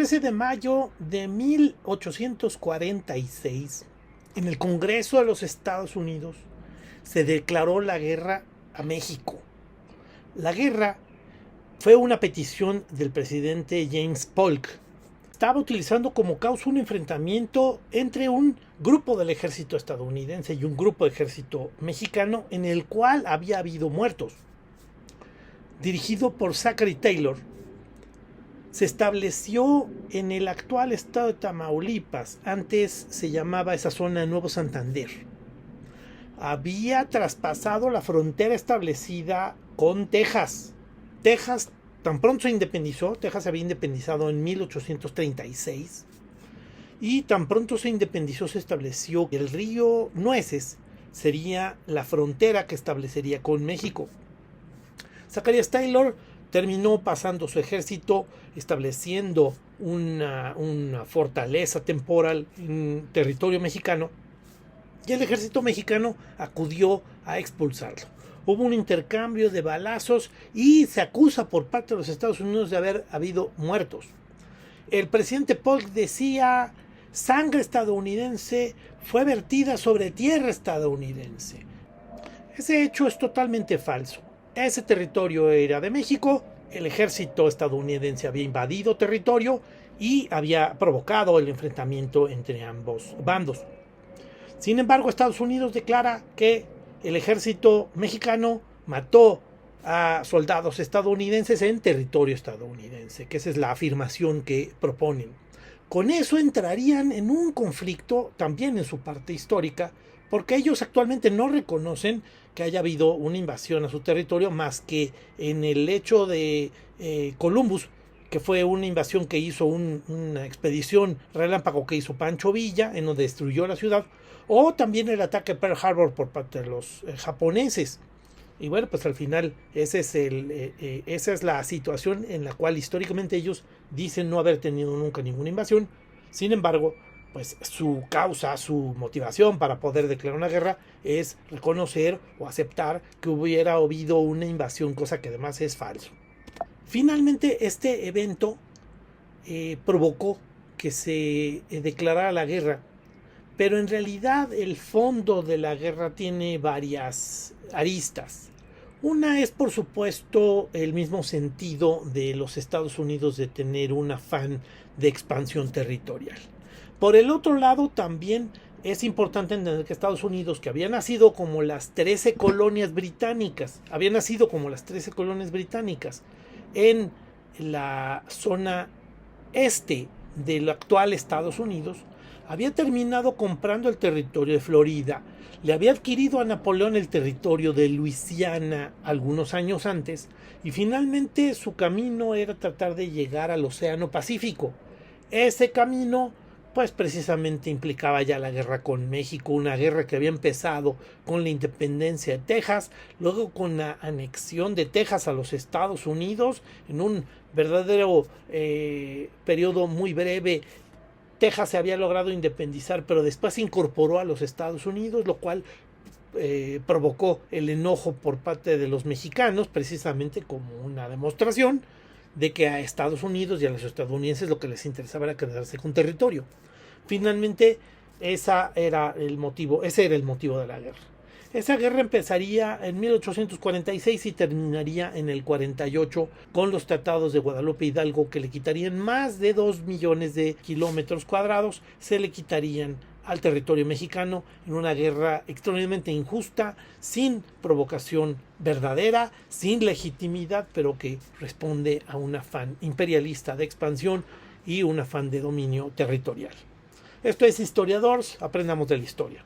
13 de mayo de 1846, en el Congreso de los Estados Unidos, se declaró la guerra a México. La guerra fue una petición del presidente James Polk. Estaba utilizando como causa un enfrentamiento entre un grupo del ejército estadounidense y un grupo de ejército mexicano en el cual había habido muertos. Dirigido por Zachary Taylor, se estableció en el actual estado de Tamaulipas. Antes se llamaba esa zona Nuevo Santander. Había traspasado la frontera establecida con Texas. Texas tan pronto se independizó. Texas se había independizado en 1836. Y tan pronto se independizó, se estableció que el río Nueces sería la frontera que establecería con México. Zachary Taylor terminó pasando su ejército, estableciendo una fortaleza temporal en territorio mexicano, y el ejército mexicano acudió a expulsarlo. Hubo un intercambio de balazos y se acusa por parte de los Estados Unidos de haber habido muertos. El presidente Polk decía: sangre estadounidense fue vertida sobre tierra estadounidense. Ese hecho es totalmente falso. Ese territorio era de México, el ejército estadounidense había invadido territorio y había provocado el enfrentamiento entre ambos bandos. Sin embargo, Estados Unidos declara que el ejército mexicano mató a soldados estadounidenses en territorio estadounidense, que esa es la afirmación que proponen. Con eso entrarían en un conflicto también en su parte histórica, porque ellos actualmente no reconocen que haya habido una invasión a su territorio más que en el hecho de Columbus, que fue una invasión que hizo una expedición relámpago que hizo Pancho Villa, en donde destruyó la ciudad, o también el ataque a Pearl Harbor por parte de los japoneses. Y bueno, pues al final esa es la situación en la cual históricamente ellos dicen no haber tenido nunca ninguna invasión. Sin embargo, pues su causa, su motivación para poder declarar una guerra es reconocer o aceptar que hubiera habido una invasión, cosa que además es falso. Finalmente, este evento provocó que se declarara la guerra, pero en realidad el fondo de la guerra tiene varias aristas. Una es, por supuesto, el mismo sentido de los Estados Unidos de tener un afán de expansión territorial. Por el otro lado, también es importante entender que Estados Unidos, que había nacido como las 13 colonias británicas, en la zona este del actual Estados Unidos, había terminado comprando el territorio de Florida, le había adquirido a Napoleón el territorio de Luisiana algunos años antes, y finalmente su camino era tratar de llegar al Océano Pacífico. Ese camino pues precisamente implicaba ya la guerra con México, una guerra que había empezado con la independencia de Texas, luego con la anexión de Texas a los Estados Unidos, en un verdadero periodo muy breve. Texas se había logrado independizar, pero después se incorporó a los Estados Unidos, lo cual provocó el enojo por parte de los mexicanos, precisamente como una demostración de que a Estados Unidos y a los estadounidenses lo que les interesaba era quedarse con territorio. Finalmente, ese era el motivo de la guerra. Esa guerra empezaría en 1846 y terminaría en el 48 con los tratados de Guadalupe Hidalgo, que le quitarían más de 2 millones de kilómetros cuadrados, se le quitarían al territorio mexicano en una guerra extraordinariamente injusta, sin provocación verdadera, sin legitimidad, pero que responde a un afán imperialista de expansión y un afán de dominio territorial. Esto es Historiadores, aprendamos de la historia.